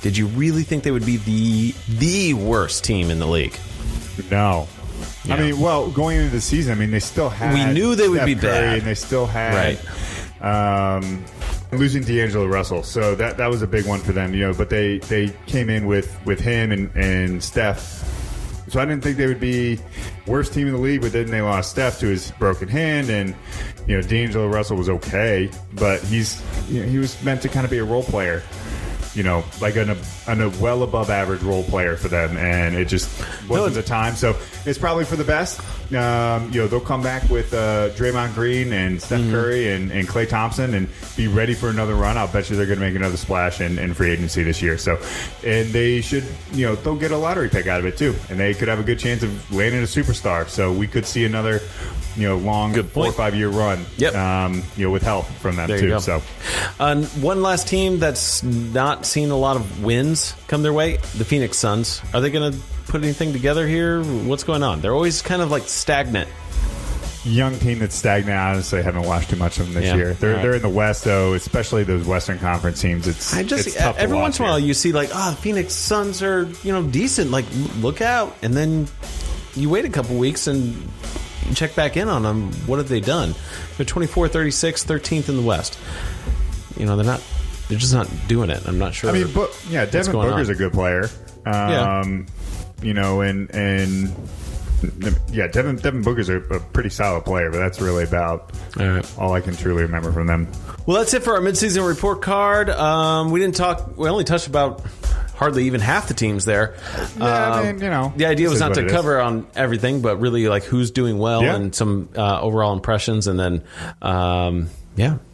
did you really think they would be the worst team in the league? No. Yeah. I mean, well, going into the season, I mean, they still had. We knew they would be Curry, bad, and they still had losing D'Angelo Russell, so that was a big one for them, But they came in with him and Steph. So I didn't think they would be worst team in the league, but then they lost Steph to his broken hand, and D'Angelo Russell was okay, but he was meant to kind of be a role player. Like a well above average role player for them, and it just wasn't the time. So it's probably for the best. They'll come back with Draymond Green and Steph Curry and Klay Thompson and be ready for another run. I'll bet you they're going to make another splash in free agency this year. So, and they should, they'll get a lottery pick out of it too, and they could have a good chance of landing a superstar. So we could see another. Long 4 or 5 year run. Yep. With help from them too. So, one last team that's not seen a lot of wins come their way: the Phoenix Suns. Are they going to put anything together here? What's going on? They're always kind of like stagnant. Young team that's stagnant. Honestly, I haven't watched too much of them this year. They're in the West though, especially those Western Conference teams. It's tough every to once in a while you see like, the Phoenix Suns are decent. Like, look out, and then you wait a couple weeks and check back in on them. What have they done? They're 24, 36, 13th in the West. They're just not doing it. I'm not sure. I mean, Devin Booker's a good player. Devin Booker's a pretty solid player, but that's really about all I can truly remember from them. Well, that's it for our midseason report card. We only touched about hardly even half the teams there. The idea was not to cover on everything, but really like who's doing well and some overall impressions. And then,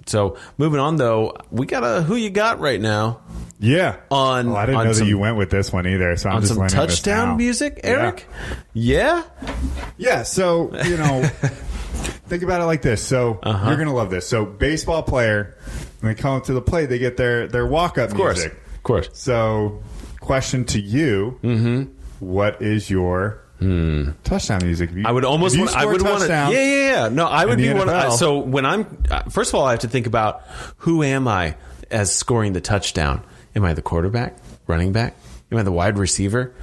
So moving on, though, we got a Who You Got right now. Yeah. I didn't know that you went with this one either, so I'm just learning some touchdown music, Eric? Yeah? Yeah, so, think about it like this. So, you're going to love this. So, baseball player, when they come up to the plate, they get their walk-up music. Of course. So, question to you, what is your touchdown music? I would almost want to. Yeah. No, I would be one. So when I'm, first of all, I have to think about who am I as scoring the touchdown? Am I the quarterback, running back? Am I the wide receiver?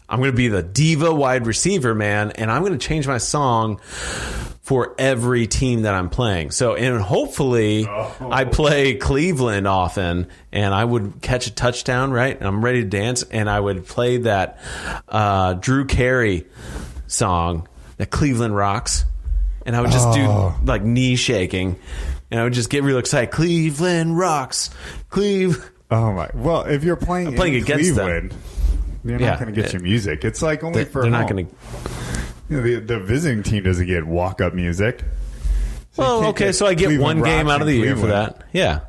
I'm going to be the diva wide receiver, man, and I'm going to change my song for every team that I'm playing. So, and hopefully I play Cleveland often, and I would catch a touchdown, right? And I'm ready to dance, and I would play that Drew Carey song, that Cleveland Rocks, and I would just do like knee shaking, and I would just get real excited. Cleveland Rocks, Cleveland. Oh my! Well, if you're playing against Cleveland, you're not going to get your music. It's like only for they're home. not going to. The visiting team doesn't get walk-up music. So so I get Cleveland one game out of the year for Cleveland. that. Yeah.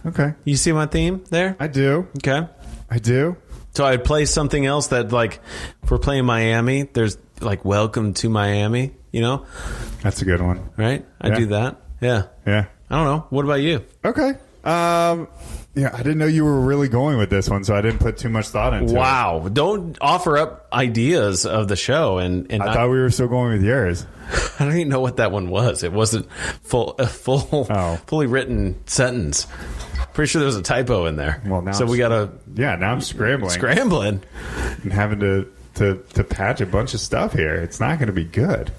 Okay. You see my theme there? I do. Okay. I do. So I'd play something else that, like, if we're playing Miami, there's, like, Welcome to Miami, That's a good one. Right? I do that. Yeah. Yeah. I don't know. What about you? Okay. I didn't know you were really going with this one, so I didn't put too much thought into it. Wow. Don't offer up ideas of the show. And I thought we were still going with yours. I don't even know what that one was. It wasn't fully written sentence. Pretty sure there was a typo in there. Well, now so we got to... Yeah, now I'm scrambling. And having to patch a bunch of stuff here. It's not going to be good.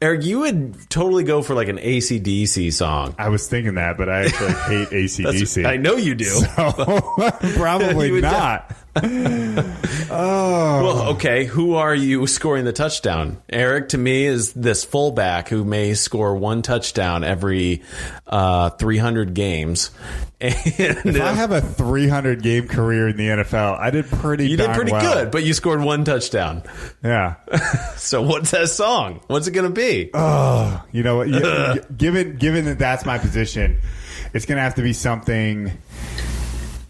Eric, you would totally go for like an AC/DC song. I was thinking that, but I actually hate AC/DC. I know you do. So, probably not. Well, okay. Who are you scoring the touchdown? Eric, to me, is this fullback who may score one touchdown every 300 games. And if I have a 300-game career in the NFL, I did pretty good, but you scored one touchdown. Yeah. So what's that song? What's it going to be? Oh, you know what? Given that that's my position, it's going to have to be something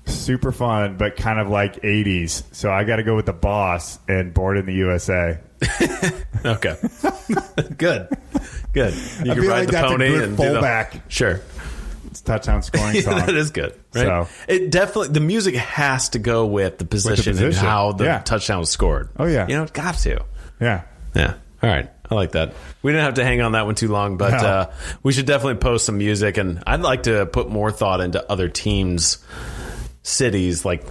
super fun, but kind of like 80s. So I got to go with The Boss and Born in the USA. Okay. Good. You can ride the pony and fullback. Sure. It's a touchdown scoring song. That is good. Right? So it definitely, the music has to go with the position and how the touchdown was scored. Oh yeah. It's got to. Yeah. All right. I like that. We didn't have to hang on that one too long, but we should definitely post some music, and I'd like to put more thought into other teams' cities, like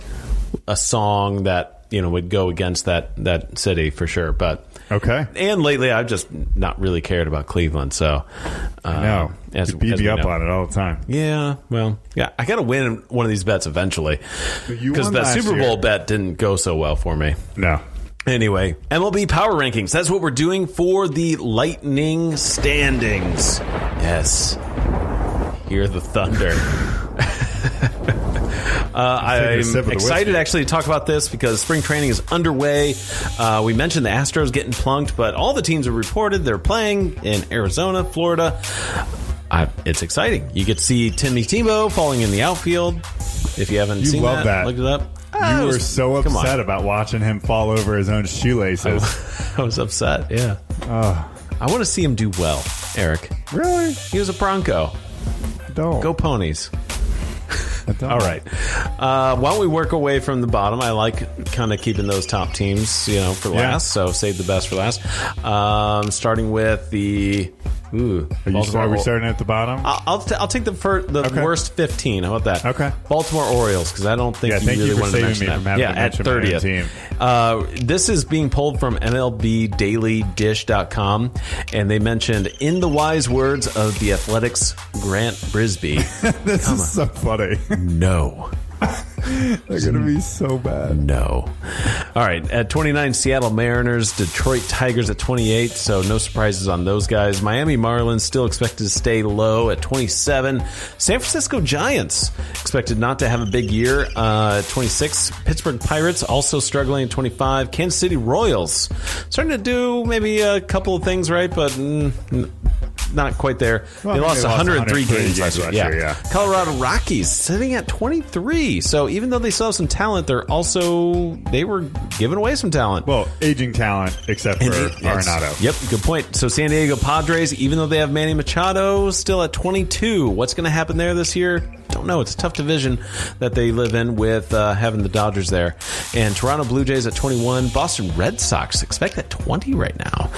a song that would go against that city for sure. But okay. And lately, I've just not really cared about Cleveland. So no, you beat me up on it all the time. Yeah, well, yeah, I got to win one of these bets eventually because that Super Bowl bet didn't go so well for me. No. Anyway, MLB Power Rankings. That's what we're doing for the Lightning standings. Yes. Hear the thunder. I'm excited actually to talk about this because spring training is underway. We mentioned the Astros getting plunked, but all the teams have reported they're playing in Arizona, Florida. It's exciting. You get to see Timmy Tebow falling in the outfield. If you haven't seen that, look it up. You were so upset about watching him fall over his own shoelaces. I was upset, yeah. I want to see him do well, Eric. Really? He was a Bronco. Don't. Go Ponies. All right. Why don't we work away from the bottom? I like kind of keeping those top teams, for last. So save the best for last. Starting with the. Are we starting at the bottom? I'll take the worst 15. How about that? Okay. Baltimore Orioles, because I don't think you really wanted to mention that. From at 30th. This is being pulled from MLBDailyDish.com, and they mentioned, in the wise words of the Athletics' Grant Brisbee. This is so funny. No. They're going to be so bad. No. All right. At 29, Seattle Mariners, Detroit Tigers at 28. So no surprises on those guys. Miami Marlins still expected to stay low at 27. San Francisco Giants expected not to have a big year at 26. Pittsburgh Pirates also struggling at 25. Kansas City Royals starting to do maybe a couple of things right, but not quite there. Well, they lost 103 games last year. Yeah. Colorado Rockies sitting at 23. So even though they still have some talent, they were giving away some talent. Well, aging talent, except for Arenado. Yep, good point. So San Diego Padres, even though they have Manny Machado, still at 22. What's going to happen there this year? Don't know. It's a tough division that they live in with having the Dodgers there. And Toronto Blue Jays at 21. Boston Red Sox expect at 20 right now.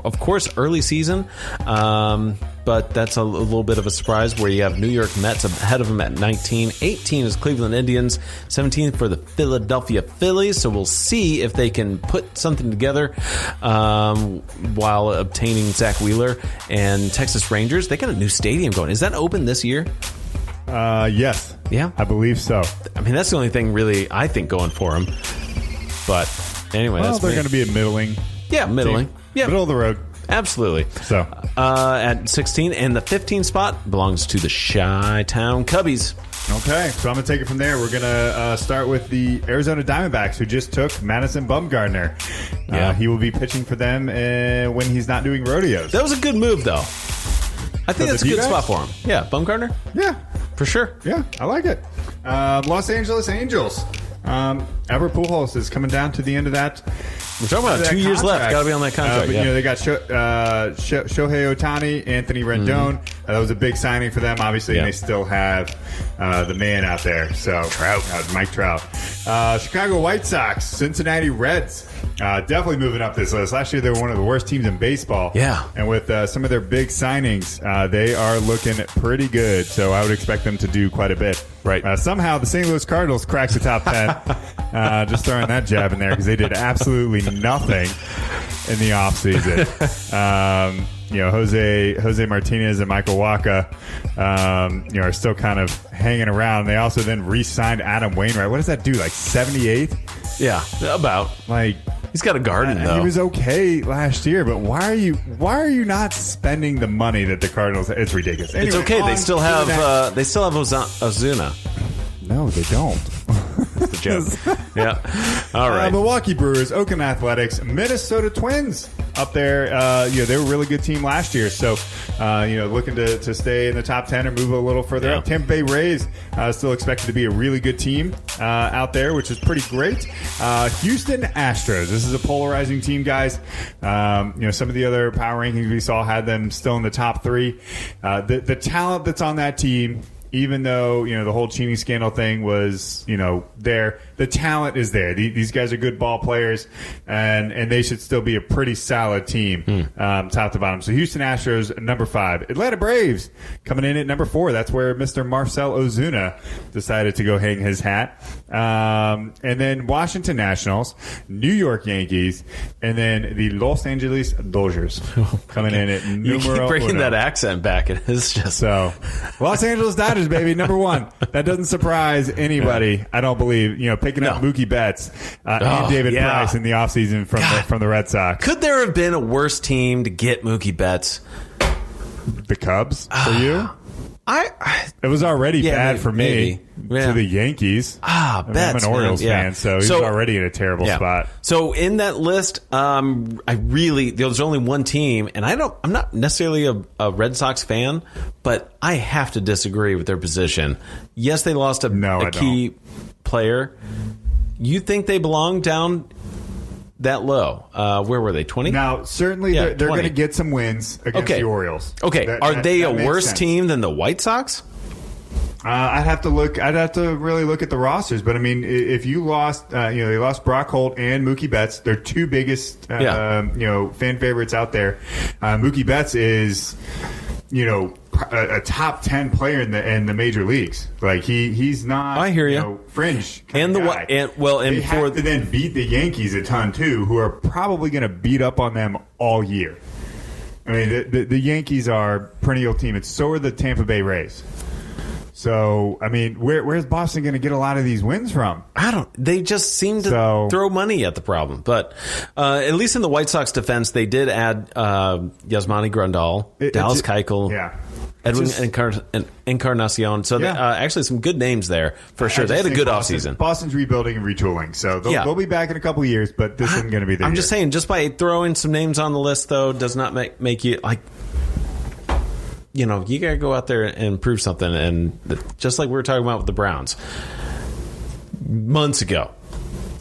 Of course, early season, but that's a little bit of a surprise where you have New York Mets ahead of them at 19. 18 is Cleveland Indians. 17 for the Philadelphia Phillies. So we'll see if they can put something together while obtaining Zach Wheeler. And Texas Rangers, they got a new stadium going. Is that open this year? Yes. Yeah? I believe so. I mean, that's the only thing really I think going for them. But anyway, they're going to be a middling. Yeah, middling. Yeah. Middle of the road. Absolutely. So at 16, and the 15 spot belongs to the Chi-Town Cubbies. Okay, so I'm going to take it from there. We're going to start with the Arizona Diamondbacks, who just took Madison Bumgarner. He will be pitching for them when he's not doing rodeos. That was a good move, though. I think that's a good spot for him. Yeah, Bumgarner? Yeah. For sure. Yeah, I like it. Los Angeles Angels. Albert Pujols is coming down to the end of that. We're talking about 2 years left. Got to be on that contract. But they got Shohei Ohtani, Anthony Rendon. That was a big signing for them, obviously. And they still have the man out there. So Mike Trout. Chicago White Sox, Cincinnati Reds. Definitely moving up this list. Last year, they were one of the worst teams in baseball. Yeah. And with some of their big signings, they are looking pretty good. So I would expect them to do quite a bit. Right. Somehow, the St. Louis Cardinals cracked the top 10. Just throwing that jab in there because they did absolutely nothing in the offseason. Jose Martinez and Michael Wacha, are still kind of hanging around. They also then re-signed Adam Wainwright. What does that do? Like 78? Yeah, about. He's got a garden though. He was okay last year, but why are you not spending the money that the Cardinals? It's ridiculous. Anyway, it's okay. They still have Ozuna. No, they don't. That's the joke. Yeah. All right. Milwaukee Brewers, Oakland Athletics, Minnesota Twins up there. They were a really good team last year. So, looking to stay in the top 10 or move a little further up. Tampa Bay Rays still expected to be a really good team out there, which is pretty great. Houston Astros. This is a polarizing team, guys. Some of the other power rankings we saw had them still in the top 3. The talent that's on that team, even though, the whole cheating scandal thing was, there, the talent is there. These guys are good ball players, and they should still be a pretty solid team, top to bottom. So Houston Astros, number 5. Atlanta Braves coming in at number 4. That's where Mr. Marcell Ozuna decided to go hang his hat. And then Washington Nationals, New York Yankees, and then the Los Angeles Dodgers coming in at numero You keep bringing 1. that accent back. It is just So, Los Angeles Dodgers, baby, number 1. That doesn't surprise anybody, I don't believe. Picking up Mookie Betts and David Price in the offseason from the Red Sox. Could there have been a worse team to get Mookie Betts? The Cubs for you? It was already bad for me to the Yankees. Betts, I'm an Orioles fan, so he's already in a terrible spot. So in that list, there's only one team, and I'm not necessarily a Red Sox fan, but I have to disagree with their position. Yes, they lost a key player. You think they belong down that low? Where were they? 20? Now, certainly they're going to get some wins against the Orioles. Okay, are they a worse team than the White Sox? I'd have to really look at the rosters. But I mean, if you lost, they lost Brock Holt and Mookie Betts. They're two biggest, fan favorites out there. Mookie Betts is, a top 10 player in the major leagues. Like he's not. I hear you. Fringe and the guy. They have to then beat the Yankees a ton too, who are probably going to beat up on them all year. I mean, the Yankees are a perennial team, and so are the Tampa Bay Rays. So, I mean, where's Boston going to get a lot of these wins from? They just seem to throw money at the problem. But at least in the White Sox defense, they did add Yasmani Grandal, Dallas Keuchel, Edwin Encarnacion. So actually some good names there for sure. They had a good offseason. Boston's rebuilding and retooling. So they'll be back in a couple of years, but this isn't going to be their year. Just saying, just by throwing some names on the list, though, does not make you like... you got to go out there and prove something. And just like we were talking about with the Browns months ago,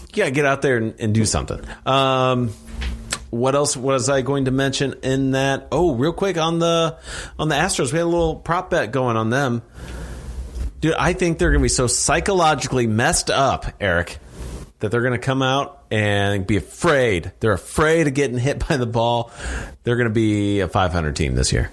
you got to get out there and do something. What else was I going to mention in that? Oh, real quick on the Astros, we had a little prop bet going on them. Dude, I think they're going to be so psychologically messed up, Eric, that they're going to come out and be afraid. They're afraid of getting hit by the ball. They're going to be a 500 team this year.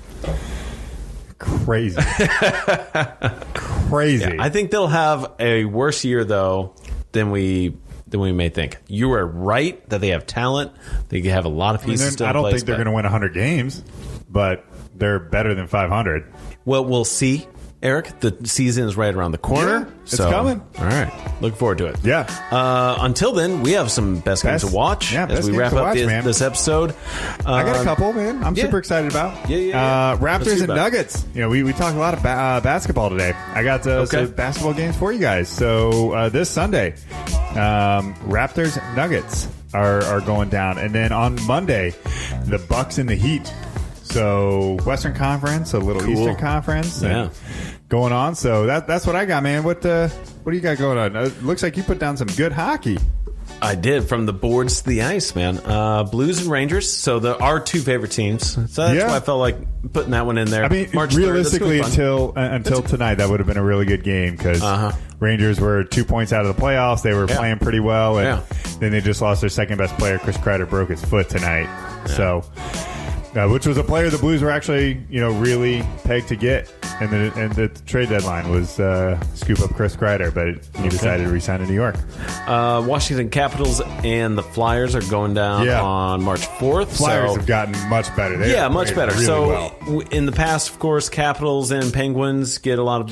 Crazy. Yeah, I think they'll have a worse year, though, than we may think. You are right that they have talent. They have a lot of pieces to I don't think they're going to win 100 games, but they're better than 500. Well, we'll see. Eric, the season is right around the corner. Yeah, it's coming. All right. Look forward to it. Yeah. Until then, we have some best games to watch as we wrap up this episode. I got a couple, man. I'm super excited about. Raptors and Nuggets. We talked a lot of basketball today. I got some basketball games for you guys. So this Sunday, Raptors and Nuggets are going down. And then on Monday, the Bucks and the Heat. So Western Conference, a little Eastern Conference. Going on. So that's what I got, man. What do you got going on? It looks like you put down some good hockey. I did, from the boards to the ice, man. Blues and Rangers. So our two favorite teams. So that's why I felt like putting that one in there. I mean, realistically, until tonight, that would have been a really good game because Rangers were 2 points out of the playoffs. They were playing pretty well, and then they just lost their second best player. Chris Kreider broke his foot tonight. So, which was a player the Blues were actually, really pegged to get. And the trade deadline was scoop up Chris Kreider, but he decided to resign to New York. Washington Capitals and the Flyers are going down on March 4th. Flyers have gotten much better. Much better. Really in the past, of course, Capitals and Penguins get a lot of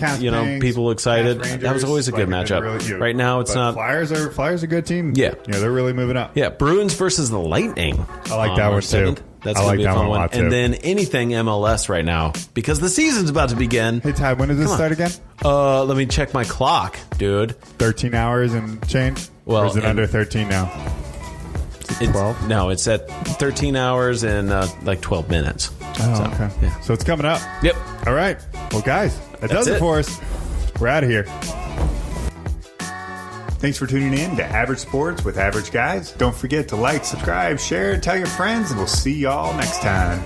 people excited. That was always a good matchup. Right now, it's not. Flyers are a good team. Yeah, they're really moving up. Yeah, Bruins versus the Lightning. I like that one too. That's going to be a fun one. And then anything MLS right now, because the season's about to begin. Hey, Ty, when does this start again? Let me check my clock, dude. 13 hours and change? Or is it under 13 now? It's 12? No, it's at 13 hours and 12 minutes. Oh, okay. Yeah. So it's coming up. Yep. All right. Well, guys, that does it for us. We're out of here. Thanks for tuning in to Average Sports with Average Guys. Don't forget to like, subscribe, share, tell your friends, and we'll see y'all next time.